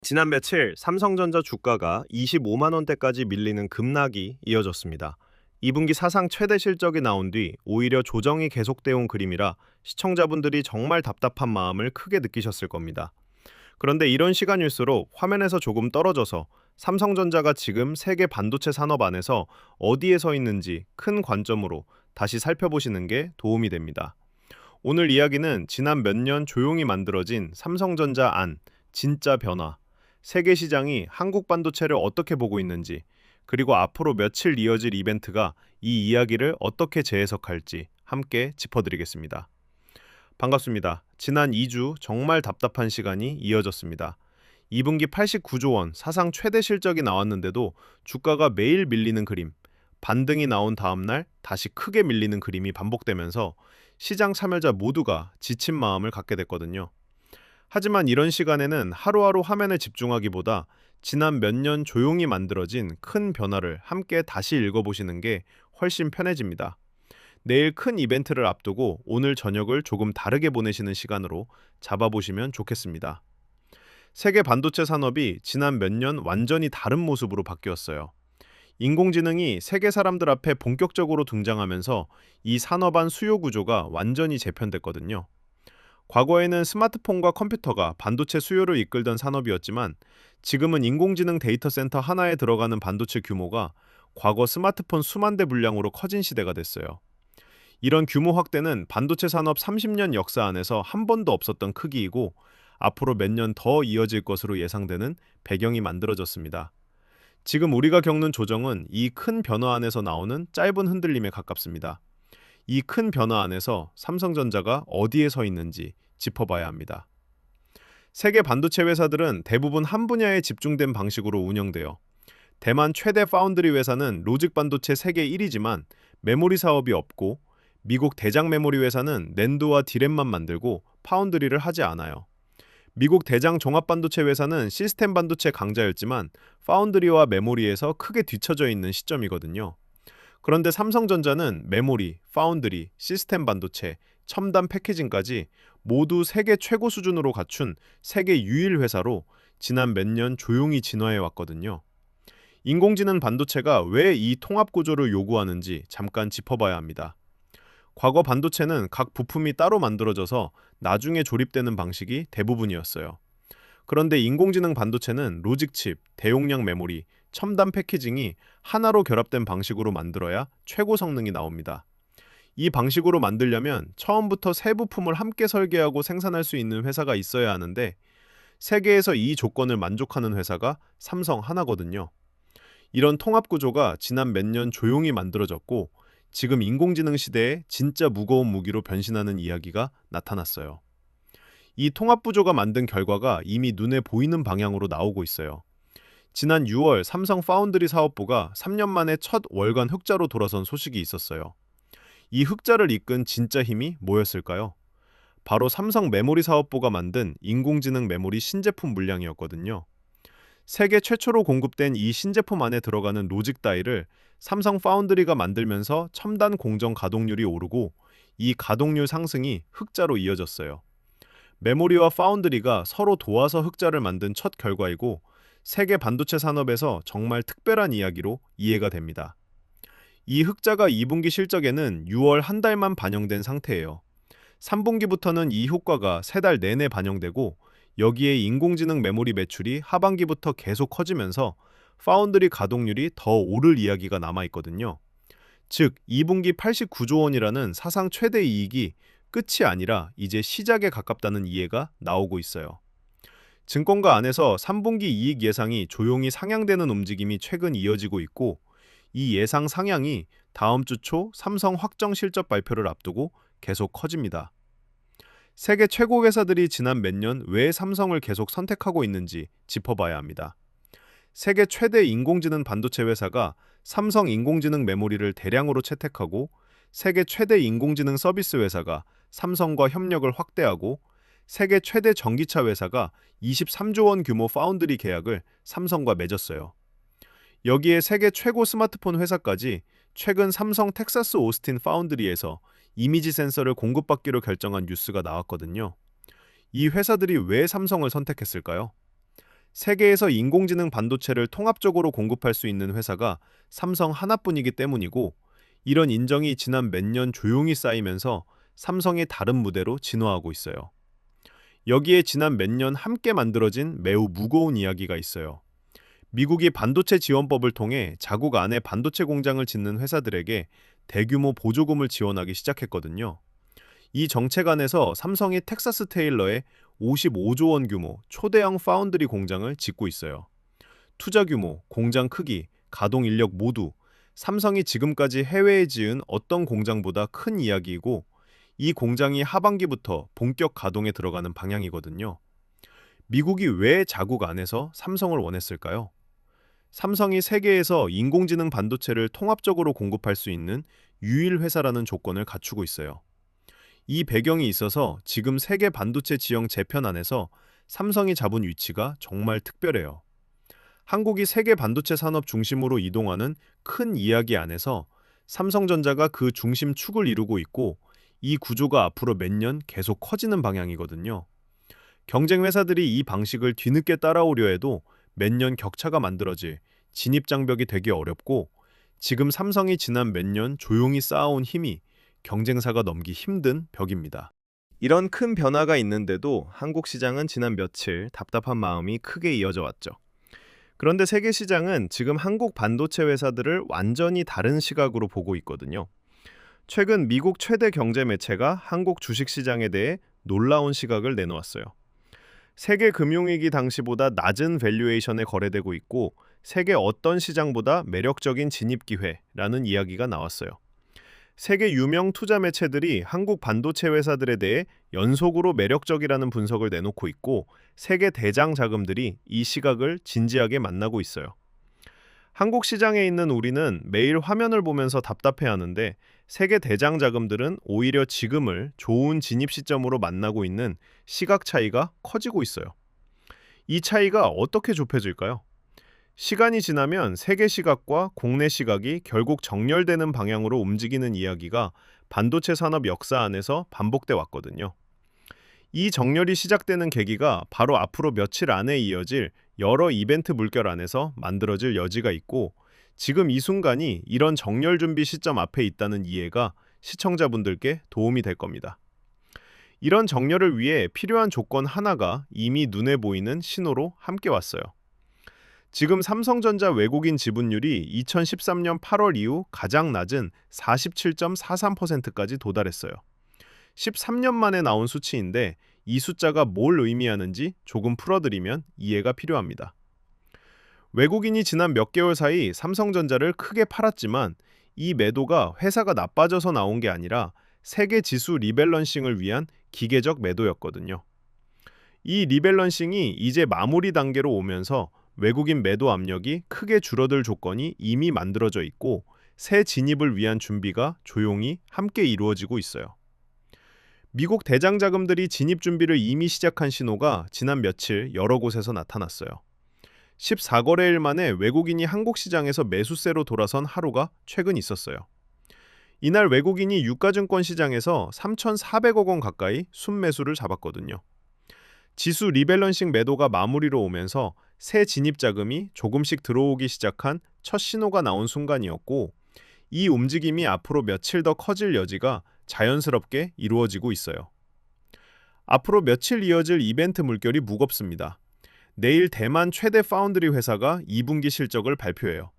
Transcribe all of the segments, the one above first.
지난 며칠 삼성전자 주가가 25만 원대까지 밀리는 급락이 이어졌습니다. 2분기 사상 최대 실적이 나온 뒤 오히려 조정이 계속돼 온 그림이라 시청자분들이 정말 답답한 마음을 크게 느끼셨을 겁니다. 그런데 이런 시간일수록 화면에서 조금 떨어져서 삼성전자가 지금 세계 반도체 산업 안에서 어디에 서 있는지 큰 관점으로 다시 살펴보시는 게 도움이 됩니다. 오늘 이야기는 지난 몇 년 조용히 만들어진 삼성전자 안 진짜 변화, 세계 시장이 한국 반도체를 어떻게 보고 있는지, 그리고 앞으로 며칠 이어질 이벤트가 이 이야기를 어떻게 재해석할지 함께 짚어드리겠습니다. 반갑습니다. 지난 2주 정말 답답한 시간이 이어졌습니다. 2분기 89조 원 사상 최대 실적이 나왔는데도 주가가 매일 밀리는 그림, 반등이 나온 다음 날 다시 크게 밀리는 그림이 반복되면서 시장 참여자 모두가 지친 마음을 갖게 됐거든요. 하지만 이런 시간에는 하루하루 화면에 집중하기보다 지난 몇 년 조용히 만들어진 큰 변화를 함께 다시 읽어보시는 게 훨씬 편해집니다. 내일 큰 이벤트를 앞두고 오늘 저녁을 조금 다르게 보내시는 시간으로 잡아보시면 좋겠습니다. 세계 반도체 산업이 지난 몇 년 완전히 다른 모습으로 바뀌었어요. 인공지능이 세계 사람들 앞에 본격적으로 등장하면서 이 산업 안 수요 구조가 완전히 재편됐거든요. 과거에는 스마트폰과 컴퓨터가 반도체 수요를 이끌던 산업이었지만 지금은 인공지능 데이터 센터 하나에 들어가는 반도체 규모가 과거 스마트폰 수만 대 분량으로 커진 시대가 됐어요. 이런 규모 확대는 반도체 산업 30년 역사 안에서 한 번도 없었던 크기이고 앞으로 몇 년 더 이어질 것으로 예상되는 배경이 만들어졌습니다. 지금 우리가 겪는 조정은 이 큰 변화 안에서 나오는 짧은 흔들림에 가깝습니다. 이 큰 변화 안에서 삼성전자가 어디에 서 있는지 짚어봐야 합니다. 세계 반도체 회사들은 대부분 한 분야에 집중된 방식으로 운영돼요. 대만 최대 파운드리 회사는 로직 반도체 세계 1위지만 메모리 사업이 없고, 미국 대장 메모리 회사는 낸드와 디램만 만들고 파운드리를 하지 않아요. 미국 대장 종합 반도체 회사는 시스템 반도체 강자였지만 파운드리와 메모리에서 크게 뒤처져 있는 시점이거든요. 그런데 삼성전자는 메모리, 파운드리, 시스템 반도체, 첨단 패키징까지 모두 세계 최고 수준으로 갖춘 세계 유일 회사로 지난 몇 년 조용히 진화해 왔거든요. 인공지능 반도체가 왜 이 통합 구조를 요구하는지 잠깐 짚어봐야 합니다. 과거 반도체는 각 부품이 따로 만들어져서 나중에 조립되는 방식이 대부분이었어요. 그런데 인공지능 반도체는 로직칩, 대용량 메모리, 첨단 패키징이 하나로 결합된 방식으로 만들어야 최고 성능이 나옵니다. 이 방식으로 만들려면 처음부터 세 부품을 함께 설계하고 생산할 수 있는 회사가 있어야 하는데 세계에서 이 조건을 만족하는 회사가 삼성 하나거든요. 이런 통합 구조가 지난 몇 년 조용히 만들어졌고 지금 인공지능 시대에 진짜 무거운 무기로 변신하는 이야기가 나타났어요. 이 통합 구조가 만든 결과가 이미 눈에 보이는 방향으로 나오고 있어요. 지난 6월 삼성 파운드리 사업부가 3년 만에 첫 월간 흑자로 돌아선 소식이 있었어요. 이 흑자를 이끈 진짜 힘이 뭐였을까요? 바로 삼성 메모리 사업부가 만든 인공지능 메모리 신제품 물량이었거든요. 세계 최초로 공급된 이 신제품 안에 들어가는 로직 다이를 삼성 파운드리가 만들면서 첨단 공정 가동률이 오르고 이 가동률 상승이 흑자로 이어졌어요. 메모리와 파운드리가 서로 도와서 흑자를 만든 첫 결과이고 세계 반도체 산업에서 정말 특별한 이야기로 이해가 됩니다. 이 흑자가 2분기 실적에는 6월 한 달만 반영된 상태예요. 3분기부터는 이 효과가 3달 내내 반영되고 여기에 인공지능 메모리 매출이 하반기부터 계속 커지면서 파운드리 가동률이 더 오를 이야기가 남아있거든요. 즉 2분기 89조 원이라는 사상 최대 이익이 끝이 아니라 이제 시작에 가깝다는 이해가 나오고 있어요. 증권가 안에서 3분기 이익 예상이 조용히 상향되는 움직임이 최근 이어지고 있고 이 예상 상향이 다음 주 초 삼성 확정 실적 발표를 앞두고 계속 커집니다. 세계 최고 회사들이 지난 몇 년 왜 삼성을 계속 선택하고 있는지 짚어봐야 합니다. 세계 최대 인공지능 반도체 회사가 삼성 인공지능 메모리를 대량으로 채택하고 세계 최대 인공지능 서비스 회사가 삼성과 협력을 확대하고 세계 최대 전기차 회사가 23조 원 규모 파운드리 계약을 삼성과 맺었어요. 여기에 세계 최고 스마트폰 회사까지 최근 삼성 텍사스 오스틴 파운드리에서 이미지 센서를 공급받기로 결정한 뉴스가 나왔거든요. 이 회사들이 왜 삼성을 선택했을까요? 세계에서 인공지능 반도체를 통합적으로 공급할 수 있는 회사가 삼성 하나뿐이기 때문이고, 이런 인정이 지난 몇 년 조용히 쌓이면서 삼성이 다른 무대로 진화하고 있어요. 여기에 지난 몇 년 함께 만들어진 매우 무거운 이야기가 있어요. 미국이 반도체 지원법을 통해 자국 안에 반도체 공장을 짓는 회사들에게 대규모 보조금을 지원하기 시작했거든요. 이 정책 안에서 삼성이 텍사스 테일러에 55조 원 규모 초대형 파운드리 공장을 짓고 있어요. 투자 규모, 공장 크기, 가동 인력 모두 삼성이 지금까지 해외에 지은 어떤 공장보다 큰 이야기이고, 이 공장이 하반기부터 본격 가동에 들어가는 방향이거든요. 미국이 왜 자국 안에서 삼성을 원했을까요? 삼성이 세계에서 인공지능 반도체를 통합적으로 공급할 수 있는 유일 회사라는 조건을 갖추고 있어요. 이 배경이 있어서 지금 세계 반도체 지형 재편안에서 삼성이 잡은 위치가 정말 특별해요. 한국이 세계 반도체 산업 중심으로 이동하는 큰 이야기 안에서 삼성전자가 그 중심 축을 이루고 있고, 이 구조가 앞으로 몇 년 계속 커지는 방향이거든요. 경쟁 회사들이 이 방식을 뒤늦게 따라오려 해도 몇 년 격차가 만들어질 진입 장벽이 되기 어렵고, 지금 삼성이 지난 몇 년 조용히 쌓아온 힘이 경쟁사가 넘기 힘든 벽입니다. 이런 큰 변화가 있는데도 한국 시장은 지난 며칠 답답한 마음이 크게 이어져 왔죠. 그런데 세계 시장은 지금 한국 반도체 회사들을 완전히 다른 시각으로 보고 있거든요. 최근 미국 최대 경제 매체가 한국 주식시장에 대해 놀라운 시각을 내놓았어요. 세계 금융위기 당시보다 낮은 밸류에이션에 거래되고 있고, 세계 어떤 시장보다 매력적인 진입 기회라는 이야기가 나왔어요. 세계 유명 투자 매체들이 한국 반도체 회사들에 대해 연속으로 매력적이라는 분석을 내놓고 있고, 세계 대장 자금들이 이 시각을 진지하게 만나고 있어요. 한국 시장에 있는 우리는 매일 화면을 보면서 답답해하는데, 세계 대장 자금들은 오히려 지금을 좋은 진입 시점으로 만나고 있는 시각 차이가 커지고 있어요. 이 차이가 어떻게 좁혀질까요? 시간이 지나면 세계 시각과 국내 시각이 결국 정렬되는 방향으로 움직이는 이야기가 반도체 산업 역사 안에서 반복돼 왔거든요. 이 정렬이 시작되는 계기가 바로 앞으로 며칠 안에 이어질 여러 이벤트 물결 안에서 만들어질 여지가 있고, 지금 이 순간이 이런 정렬 준비 시점 앞에 있다는 이해가 시청자분들께 도움이 될 겁니다. 이런 정렬을 위해 필요한 조건 하나가 이미 눈에 보이는 신호로 함께 왔어요. 지금 삼성전자 외국인 지분율이 2013년 8월 이후 가장 낮은 47.43%까지 도달했어요. 13년 만에 나온 수치인데, 이 숫자가 뭘 의미하는지 조금 풀어드리면 이해가 필요합니다. 외국인이 지난 몇 개월 사이 삼성전자를 크게 팔았지만, 이 매도가 회사가 나빠져서 나온 게 아니라 세계 지수 리밸런싱을 위한 기계적 매도였거든요. 이 리밸런싱이 이제 마무리 단계로 오면서 외국인 매도 압력이 크게 줄어들 조건이 이미 만들어져 있고, 새 진입을 위한 준비가 조용히 함께 이루어지고 있어요. 미국 대장 자금들이 진입 준비를 이미 시작한 신호가 지난 며칠 여러 곳에서 나타났어요. 14거래일 만에 외국인이 한국 시장에서 매수세로 돌아선 하루가 최근 있었어요. 이날 외국인이 유가증권 시장에서 3,400억 원 가까이 순매수를 잡았거든요. 지수 리밸런싱 매도가 마무리로 오면서 새 진입 자금이 조금씩 들어오기 시작한 첫 신호가 나온 순간이었고, 이 움직임이 앞으로 며칠 더 커질 여지가 자연스럽게 이루어지고 있어요. 앞으로 며칠 이어질 이벤트 물결이 무겁습니다. 내일 대만 최대 파운드리 회사가 2분기 실적을 발표해요.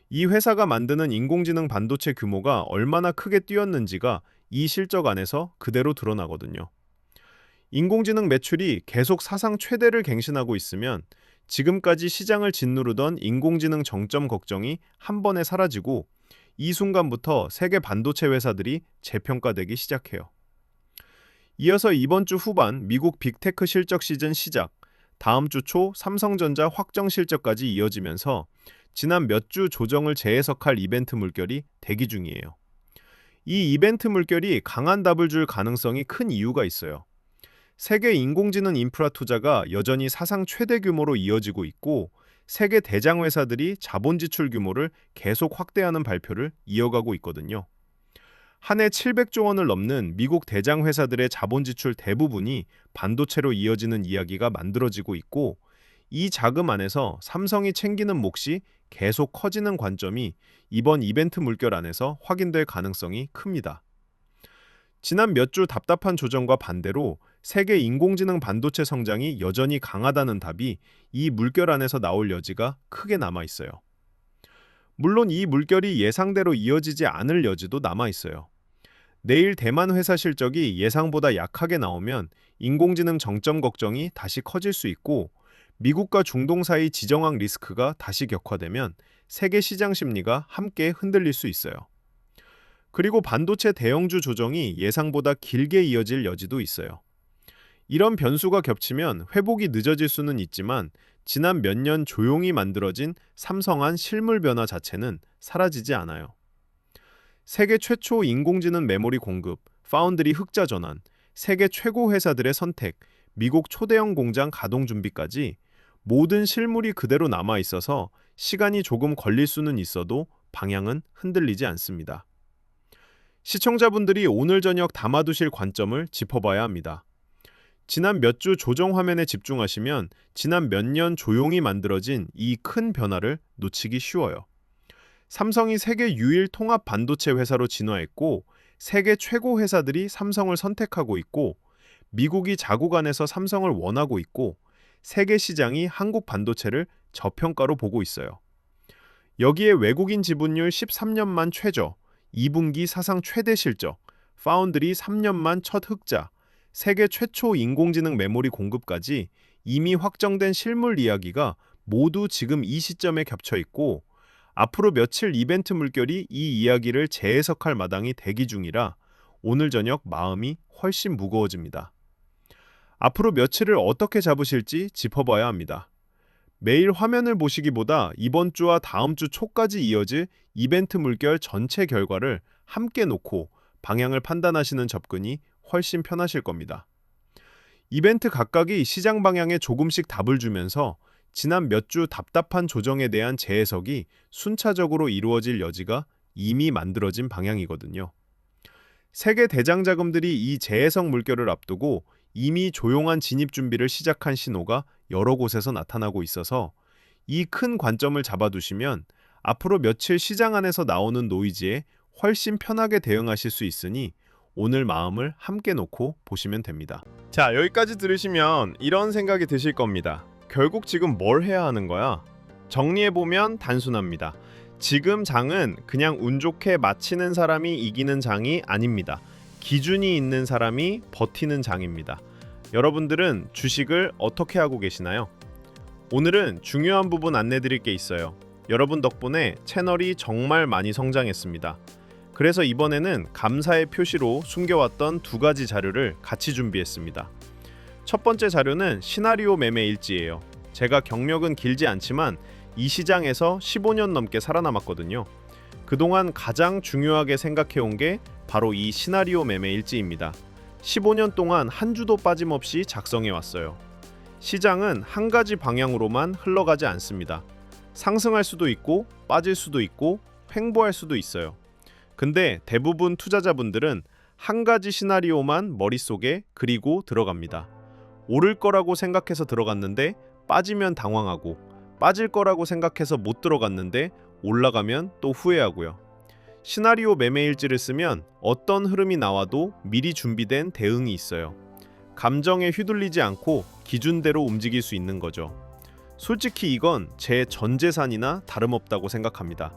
이 회사가 만드는 인공지능 반도체 규모가 얼마나 크게 뛰었는지가 이 실적 안에서 그대로 드러나거든요. 인공지능 매출이 계속 사상 최대를 갱신하고 있으면 지금까지 시장을 짓누르던 인공지능 정점 걱정이 한 번에 사라지고, 이 순간부터 세계 반도체 회사들이 재평가되기 시작해요. 이어서 이번 주 후반 미국 빅테크 실적 시즌 시작, 다음 주 초 삼성전자 확정 실적까지 이어지면서 지난 몇 주 조정을 재해석할 이벤트 물결이 대기 중이에요. 이 이벤트 물결이 강한 답을 줄 가능성이 큰 이유가 있어요. 세계 인공지능 인프라 투자가 여전히 사상 최대 규모로 이어지고 있고, 세계 대장 회사들이 자본 지출 규모를 계속 확대하는 발표를 이어가고 있거든요. 한 해 700조 원을 넘는 미국 대장 회사들의 자본 지출 대부분이 반도체로 이어지는 이야기가 만들어지고 있고, 이 자금 안에서 삼성이 챙기는 몫이 계속 커지는 관점이 이번 이벤트 물결 안에서 확인될 가능성이 큽니다. 지난 몇 주 답답한 조정과 반대로 세계 인공지능 반도체 성장이 여전히 강하다는 답이 이 물결 안에서 나올 여지가 크게 남아 있어요. 물론 이 물결이 예상대로 이어지지 않을 여지도 남아 있어요. 내일 대만 회사 실적이 예상보다 약하게 나오면 인공지능 정점 걱정이 다시 커질 수 있고, 미국과 중동 사이 지정학 리스크가 다시 격화되면 세계 시장 심리가 함께 흔들릴 수 있어요. 그리고 반도체 대형주 조정이 예상보다 길게 이어질 여지도 있어요. 이런 변수가 겹치면 회복이 늦어질 수는 있지만 지난 몇 년 조용히 만들어진 삼성한 실물 변화 자체는 사라지지 않아요. 세계 최초 인공지능 메모리 공급, 파운드리 흑자 전환, 세계 최고 회사들의 선택, 미국 초대형 공장 가동 준비까지 모든 실물이 그대로 남아 있어서 시간이 조금 걸릴 수는 있어도 방향은 흔들리지 않습니다. 시청자분들이 오늘 저녁 담아두실 관점을 짚어봐야 합니다. 지난 몇 주 조정 화면에 집중하시면 지난 몇 년 조용히 만들어진 이 큰 변화를 놓치기 쉬워요. 삼성이 세계 유일 통합 반도체 회사로 진화했고, 세계 최고 회사들이 삼성을 선택하고 있고, 미국이 자국 안에서 삼성을 원하고 있고, 세계 시장이 한국 반도체를 저평가로 보고 있어요. 여기에 외국인 지분율 13년 만 최저, 2분기 사상 최대 실적, 파운드리 3년 만 첫 흑자, 세계 최초 인공지능 메모리 공급까지 이미 확정된 실물 이야기가 모두 지금 이 시점에 겹쳐 있고, 앞으로 며칠 이벤트 물결이 이 이야기를 재해석할 마당이 대기 중이라 오늘 저녁 마음이 훨씬 무거워집니다. 앞으로 며칠을 어떻게 잡으실지 짚어봐야 합니다. 매일 화면을 보시기보다 이번 주와 다음 주 초까지 이어질 이벤트 물결 전체 결과를 함께 놓고 방향을 판단하시는 접근이 훨씬 편하실 겁니다. 이벤트 각각이 시장 방향에 조금씩 답을 주면서 지난 몇 주 답답한 조정에 대한 재해석이 순차적으로 이루어질 여지가 이미 만들어진 방향이거든요. 세계 대장 자금들이 이 재해석 물결을 앞두고 이미 조용한 진입 준비를 시작한 신호가 여러 곳에서 나타나고 있어서 이 큰 관점을 잡아두시면 앞으로 며칠 시장 안에서 나오는 노이즈에 훨씬 편하게 대응하실 수 있으니 오늘 마음을 함께 놓고 보시면 됩니다. 자, 여기까지 들으시면 이런 생각이 드실 겁니다. 결국 지금 뭘 해야 하는 거야? 정리해보면 단순합니다. 지금 장은 그냥 운 좋게 마치는 사람이 이기는 장이 아닙니다. 기준이 있는 사람이 버티는 장입니다. 여러분들은 주식을 어떻게 하고 계시나요? 오늘은 중요한 부분 안내드릴 게 있어요. 여러분 덕분에 채널이 정말 많이 성장했습니다. 그래서 이번에는 감사의 표시로 숨겨왔던 두 가지 자료를 같이 준비했습니다. 첫 번째 자료는 시나리오 매매 일지예요. 제가 경력은 길지 않지만 이 시장에서 15년 넘게 살아남았거든요. 그동안 가장 중요하게 생각해온 게 바로 이 시나리오 매매 일지입니다. 15년 동안 한 주도 빠짐없이 작성해왔어요. 시장은 한 가지 방향으로만 흘러가지 않습니다. 상승할 수도 있고 빠질 수도 있고 횡보할 수도 있어요. 근데 대부분 투자자분들은 한 가지 시나리오만 머릿속에 그리고 들어갑니다. 오를 거라고 생각해서 들어갔는데 빠지면 당황하고, 빠질 거라고 생각해서 못 들어갔는데 올라가면 또 후회하고요. 시나리오 매매일지를 쓰면 어떤 흐름이 나와도 미리 준비된 대응이 있어요. 감정에 휘둘리지 않고 기준대로 움직일 수 있는 거죠. 솔직히 이건 제 전 재산이나 다름없다고 생각합니다.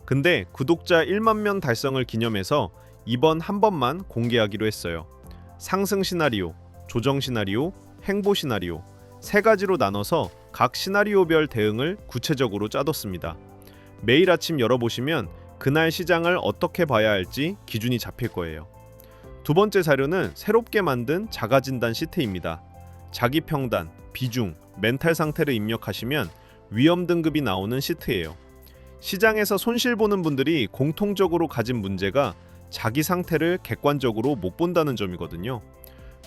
근데 구독자 1만 명 달성을 기념해서 이번 한 번만 공개하기로 했어요. 상승 시나리오, 조정 시나리오, 횡보 시나리오 세 가지로 나눠서 각 시나리오별 대응을 구체적으로 짜뒀습니다. 매일 아침 열어보시면 그날 시장을 어떻게 봐야 할지 기준이 잡힐 거예요. 두 번째 자료는 새롭게 만든 자가진단 시트입니다. 자기 평단, 비중, 멘탈 상태를 입력하시면 위험 등급이 나오는 시트예요. 시장에서 손실 보는 분들이 공통적으로 가진 문제가 자기 상태를 객관적으로 못 본다는 점이거든요.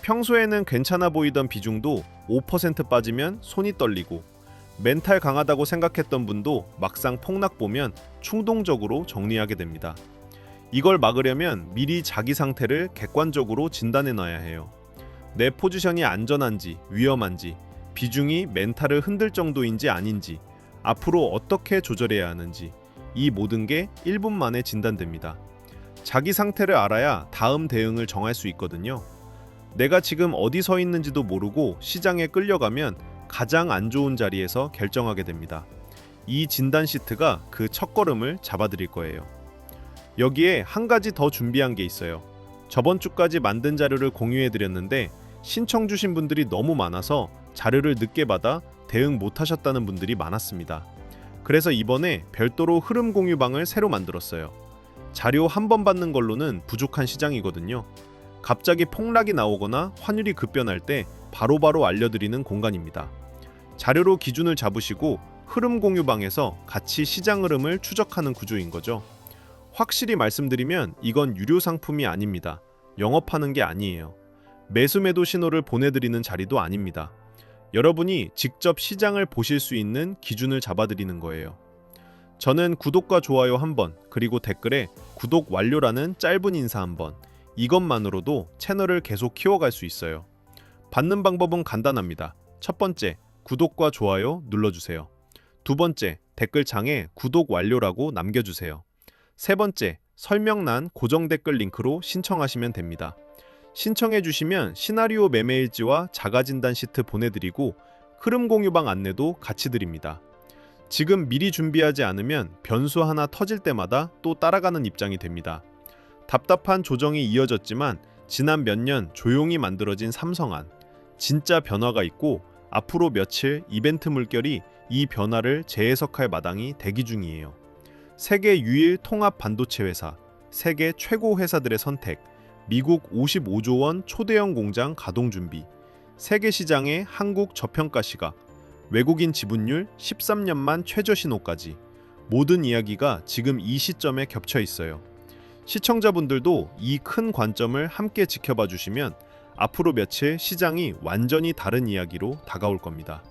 평소에는 괜찮아 보이던 비중도 5% 빠지면 손이 떨리고, 멘탈 강하다고 생각했던 분도 막상 폭락 보면 충동적으로 정리하게 됩니다. 이걸 막으려면 미리 자기 상태를 객관적으로 진단해 놔야 해요. 내 포지션이 안전한지 위험한지, 비중이 멘탈을 흔들 정도인지 아닌지, 앞으로 어떻게 조절해야 하는지, 이 모든 게 1분 만에 진단됩니다. 자기 상태를 알아야 다음 대응을 정할 수 있거든요. 내가 지금 어디 서 있는지도 모르고 시장에 끌려가면 가장 안 좋은 자리에서 결정하게 됩니다. 이 진단 시트가 그 첫걸음을 잡아드릴 거예요. 여기에 한 가지 더 준비한 게 있어요. 저번 주까지 만든 자료를 공유해드렸는데 신청 주신 분들이 너무 많아서 자료를 늦게 받아 대응 못하셨다는 분들이 많았습니다. 그래서 이번에 별도로 흐름 공유방을 새로 만들었어요. 자료 한 번 받는 걸로는 부족한 시장이거든요. 갑자기 폭락이 나오거나 환율이 급변할 때 바로바로 알려드리는 공간입니다. 자료로 기준을 잡으시고 흐름 공유방에서 같이 시장 흐름을 추적하는 구조인 거죠. 확실히 말씀드리면 이건 유료 상품이 아닙니다. 영업하는 게 아니에요. 매수 매도 신호를 보내드리는 자리도 아닙니다. 여러분이 직접 시장을 보실 수 있는 기준을 잡아드리는 거예요. 저는 구독과 좋아요 한번, 그리고 댓글에 구독 완료라는 짧은 인사 한번, 이것만으로도 채널을 계속 키워갈 수 있어요. 받는 방법은 간단합니다. 첫 번째, 구독과 좋아요 눌러주세요. 두 번째, 댓글창에 구독 완료라고 남겨주세요. 세 번째, 설명란 고정 댓글 링크로 신청하시면 됩니다. 신청해 주시면 시나리오 매매일지와 자가진단 시트 보내드리고 흐름 공유방 안내도 같이 드립니다. 지금 미리 준비하지 않으면 변수 하나 터질 때마다 또 따라가는 입장이 됩니다. 답답한 조정이 이어졌지만 지난 몇 년 조용히 만들어진 삼성안, 진짜 변화가 있고 앞으로 며칠 이벤트 물결이 이 변화를 재해석할 마당이 대기 중이에요. 세계 유일 통합 반도체 회사, 세계 최고 회사들의 선택, 미국 55조 원 초대형 공장 가동 준비, 세계 시장의 한국 저평가 시각, 외국인 지분율 13년만 최저 신호까지, 모든 이야기가 지금 이 시점에 겹쳐 있어요. 시청자분들도 이 큰 관점을 함께 지켜봐 주시면 앞으로 며칠 시장이 완전히 다른 이야기로 다가올 겁니다.